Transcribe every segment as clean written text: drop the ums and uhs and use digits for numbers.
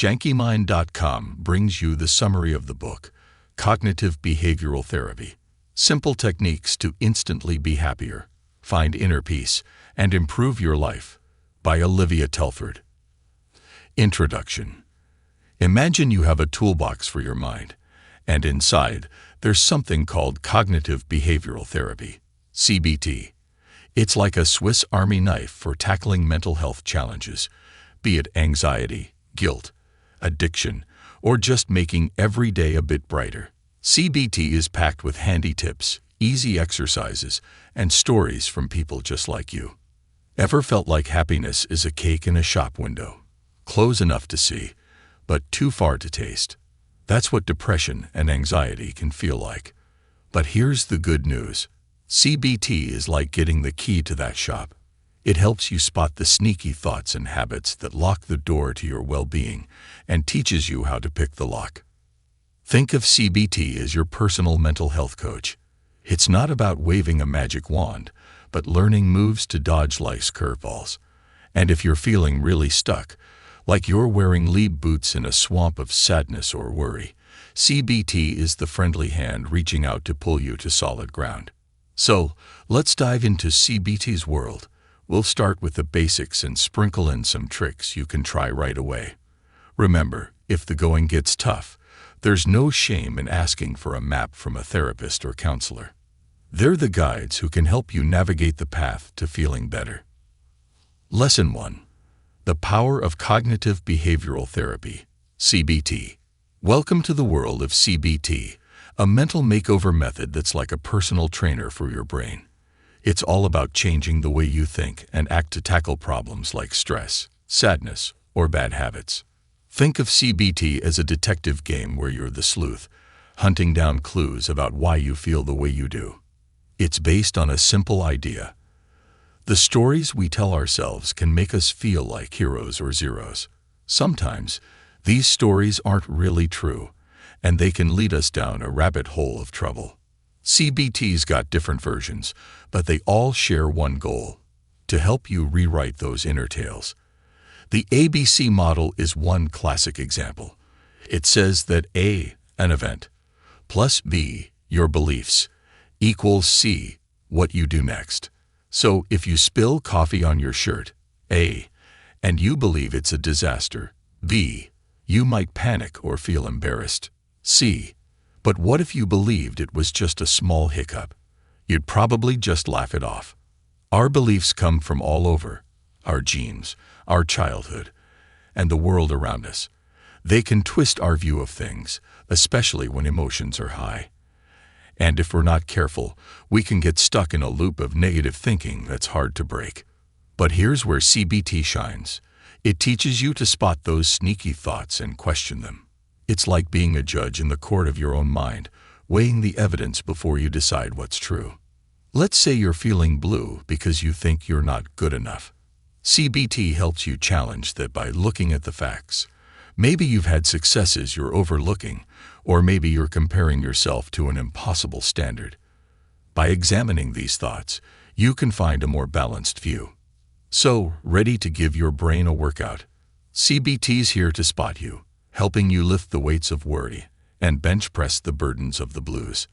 JankyMind.com brings you the summary of the book, Cognitive Behavioral Therapy: Simple Techniques to Instantly Be Happier, Find Inner Peace, and Improve Your Life, by Olivia Telford. Introduction. Imagine you have a toolbox for your mind, and inside, there's something called Cognitive Behavioral Therapy, CBT. It's like a Swiss Army knife for tackling mental health challenges, be it anxiety, guilt, addiction, or just making every day a bit brighter. CBT is packed with handy tips, easy exercises, and stories from people just like you. Ever felt like happiness is a cake in a shop window? Close enough to see, but too far to taste. That's what depression and anxiety can feel like. But here's the good news. CBT is like getting the key to that shop. It helps you spot the sneaky thoughts and habits that lock the door to your well-being and teaches you how to pick the lock. Think of CBT as your personal mental health coach. It's not about waving a magic wand, but learning moves to dodge life's curveballs. And if you're feeling really stuck, like you're wearing lead boots in a swamp of sadness or worry, CBT is the friendly hand reaching out to pull you to solid ground. So, let's dive into CBT's world. We'll start with the basics and sprinkle in some tricks you can try right away. Remember, if the going gets tough, there's no shame in asking for a map from a therapist or counselor. They're the guides who can help you navigate the path to feeling better. Lesson 1. The Power of Cognitive Behavioral Therapy, CBT. Welcome to the world of CBT, a mental makeover method that's like a personal trainer for your brain. It's all about changing the way you think and act to tackle problems like stress, sadness, or bad habits. Think of CBT as a detective game where you're the sleuth, hunting down clues about why you feel the way you do. It's based on a simple idea. The stories we tell ourselves can make us feel like heroes or zeros. Sometimes, these stories aren't really true, and they can lead us down a rabbit hole of trouble. CBT's got different versions, but they all share one goal: to help you rewrite those inner tales. The ABC model is one classic example. It says that A, an event, plus B, your beliefs, equals C, what you do next. So if you spill coffee on your shirt, A, and you believe it's a disaster, B, you might panic or feel embarrassed, C, but what if you believed it was just a small hiccup? You'd probably just laugh it off. Our beliefs come from all over: our genes, our childhood, and the world around us. They can twist our view of things, especially when emotions are high. And if we're not careful, we can get stuck in a loop of negative thinking that's hard to break. But here's where CBT shines. It teaches you to spot those sneaky thoughts and question them. It's like being a judge in the court of your own mind, weighing the evidence before you decide what's true. Let's say you're feeling blue because you think you're not good enough. CBT helps you challenge that by looking at the facts. Maybe you've had successes you're overlooking, or maybe you're comparing yourself to an impossible standard. By examining these thoughts, you can find a more balanced view. So, ready to give your brain a workout? CBT's here to spot you, helping you lift the weights of worry and bench press the burdens of the blues.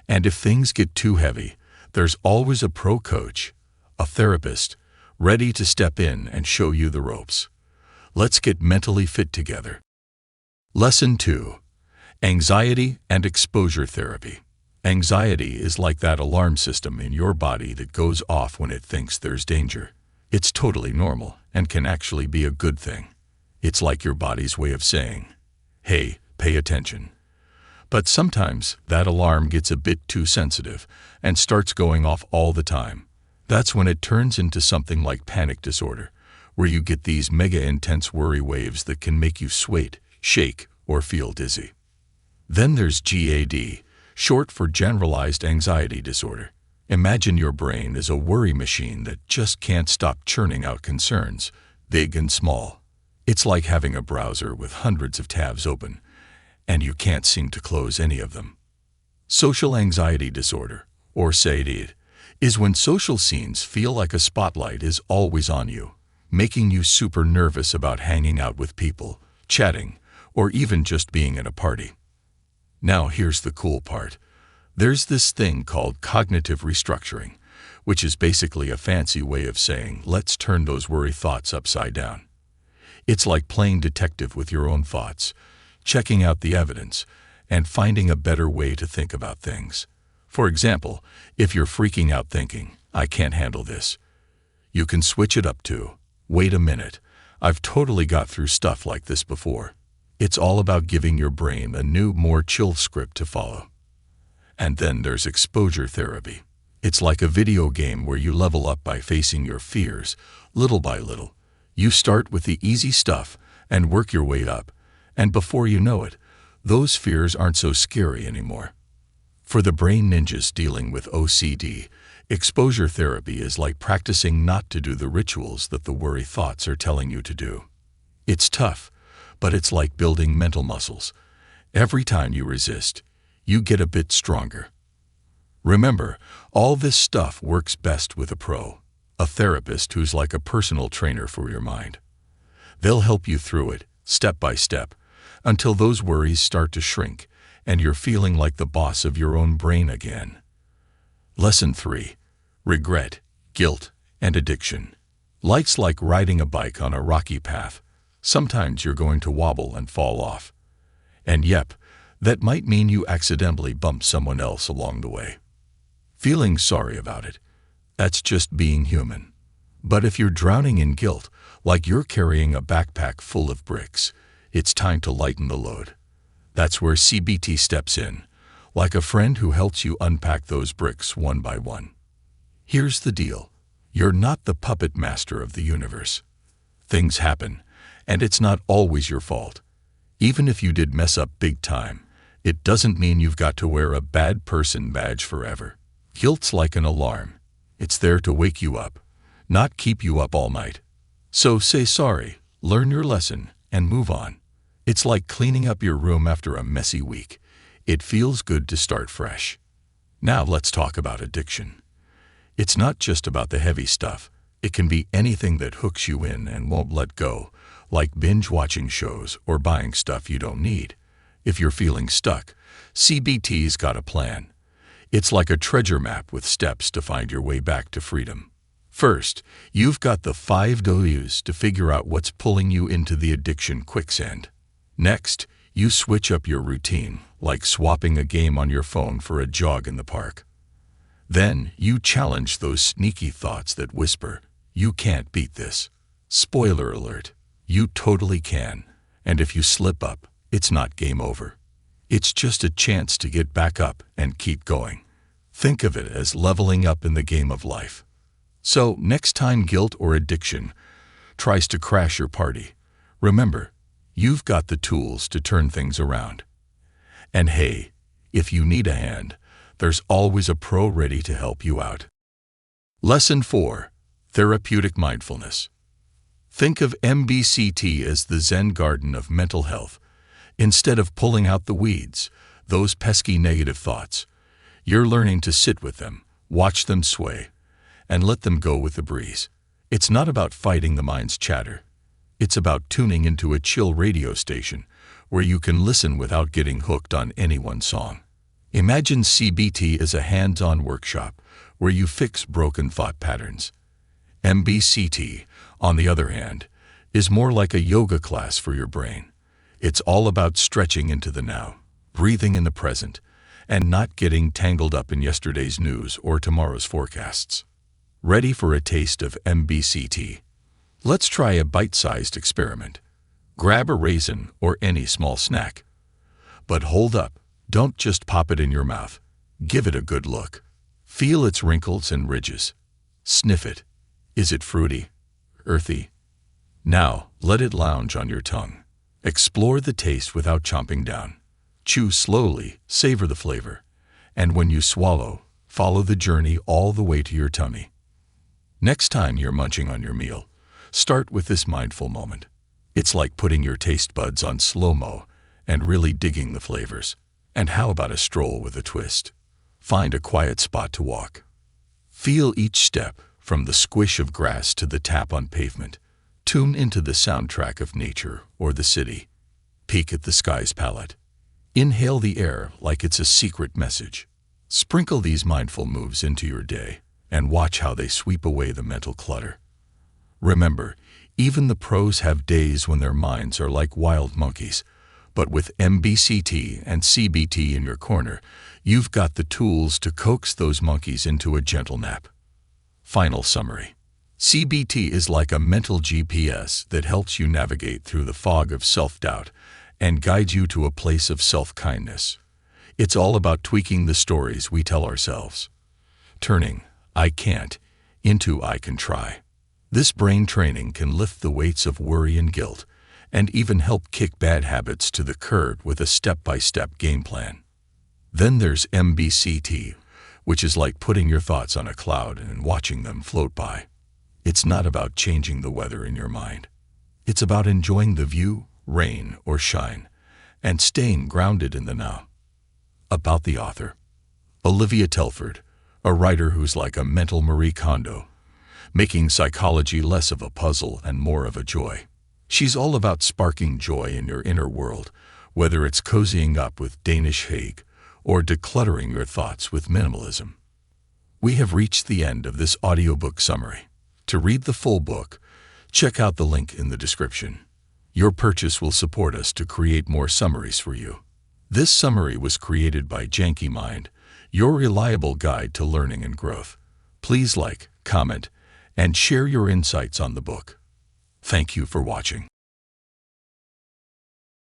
And if things get too heavy, there's always a pro coach, a therapist, ready to step in and show you the ropes. Let's get mentally fit together. Lesson 2. Anxiety and Exposure Therapy. Anxiety is like that alarm system in your body that goes off when it thinks there's danger. It's totally normal and can actually be a good thing. It's like your body's way of saying, "Hey, pay attention." But sometimes that alarm gets a bit too sensitive and starts going off all the time. That's when it turns into something like panic disorder, where you get these mega intense worry waves that can make you sweat, shake, or feel dizzy. Then there's GAD, short for generalized anxiety disorder. Imagine your brain as a worry machine that just can't stop churning out concerns, big and small. It's like having a browser with hundreds of tabs open, and you can't seem to close any of them. Social anxiety disorder, or SAD, is when social scenes feel like a spotlight is always on you, making you super nervous about hanging out with people, chatting, or even just being at a party. Now here's the cool part. There's this thing called cognitive restructuring, which is basically a fancy way of saying, let's turn those worry thoughts upside down. It's like playing detective with your own thoughts, checking out the evidence, and finding a better way to think about things. For example, if you're freaking out thinking, I can't handle this, you can switch it up to, wait a minute, I've totally got through stuff like this before. It's all about giving your brain a new, more chill script to follow. And then there's exposure therapy. It's like a video game where you level up by facing your fears, little by little. You start with the easy stuff and work your way up, and before you know it, those fears aren't so scary anymore. For the brain ninjas dealing with OCD, exposure therapy is like practicing not to do the rituals that the worry thoughts are telling you to do. It's tough, but it's like building mental muscles. Every time you resist, you get a bit stronger. Remember, all this stuff works best with a pro, a therapist who's like a personal trainer for your mind. They'll help you through it, step by step, until those worries start to shrink and you're feeling like the boss of your own brain again. Lesson 3. Regret, guilt, and addiction. Life's like riding a bike on a rocky path. Sometimes you're going to wobble and fall off. And yep, that might mean you accidentally bump someone else along the way. Feeling sorry about it, that's just being human. But if you're drowning in guilt, like you're carrying a backpack full of bricks, it's time to lighten the load. That's where CBT steps in, like a friend who helps you unpack those bricks one by one. Here's the deal. You're not the puppet master of the universe. Things happen, and it's not always your fault. Even if you did mess up big time, it doesn't mean you've got to wear a bad person badge forever. Guilt's like an alarm. It's there to wake you up, not keep you up all night. So say sorry, learn your lesson, and move on. It's like cleaning up your room after a messy week. It feels good to start fresh. Now let's talk about addiction. It's not just about the heavy stuff. It can be anything that hooks you in and won't let go, like binge-watching shows or buying stuff you don't need. If you're feeling stuck, CBT's got a plan. It's like a treasure map with steps to find your way back to freedom. First, you've got the 5 W's to figure out what's pulling you into the addiction quicksand. Next, you switch up your routine, like swapping a game on your phone for a jog in the park. Then, you challenge those sneaky thoughts that whisper, "You can't beat this." Spoiler alert, you totally can. And if you slip up, it's not game over. It's just a chance to get back up and keep going. Think of it as leveling up in the game of life. So, next time guilt or addiction tries to crash your party, remember, you've got the tools to turn things around. And hey, if you need a hand, there's always a pro ready to help you out. Lesson 4. Therapeutic mindfulness. Think of MBCT as the Zen garden of mental health. Instead of pulling out the weeds, those pesky negative thoughts, you're learning to sit with them, watch them sway, and let them go with the breeze. It's not about fighting the mind's chatter. It's about tuning into a chill radio station where you can listen without getting hooked on any one song. Imagine CBT as a hands-on workshop where you fix broken thought patterns. MBCT, on the other hand, is more like a yoga class for your brain. It's all about stretching into the now, breathing in the present, and not getting tangled up in yesterday's news or tomorrow's forecasts. Ready for a taste of MBCT? Let's try a bite-sized experiment. Grab a raisin or any small snack. But hold up, don't just pop it in your mouth. Give it a good look. Feel its wrinkles and ridges. Sniff it. Is it fruity? Earthy? Now, let it lounge on your tongue. Explore the taste without chomping down. Chew slowly, savor the flavor. And when you swallow, follow the journey all the way to your tummy. Next time you're munching on your meal, start with this mindful moment. It's like putting your taste buds on slow-mo and really digging the flavors. And how about a stroll with a twist? Find a quiet spot to walk. Feel each step, from the squish of grass to the tap on pavement. Tune into the soundtrack of nature or the city. Peek at the skies palette. Inhale the air like it's a secret message. Sprinkle these mindful moves into your day and watch how they sweep away the mental clutter. Remember, even the pros have days when their minds are like wild monkeys, but with MBCT and CBT in your corner, you've got the tools to coax those monkeys into a gentle nap. Final summary. CBT is like a mental GPS that helps you navigate through the fog of self-doubt and guides you to a place of self-kindness. It's all about tweaking the stories we tell ourselves, turning "I can't" into "I can try." This brain training can lift the weights of worry and guilt, and even help kick bad habits to the curb with a step-by-step game plan. Then there's MBCT, which is like putting your thoughts on a cloud and watching them float by. It's not about changing the weather in your mind. It's about enjoying the view, rain or shine, and staying grounded in the now. About the author. Olivia Telford, a writer who's like a mental Marie Kondo, making psychology less of a puzzle and more of a joy. She's all about sparking joy in your inner world, whether it's cozying up with Danish Hague or decluttering your thoughts with minimalism. We have reached the end of this audiobook summary. To read the full book, check out the link in the description. Your purchase will support us to create more summaries for you. This summary was created by Janky Mind, your reliable guide to learning and growth. Please like, comment, and share your insights on the book. Thank you for watching.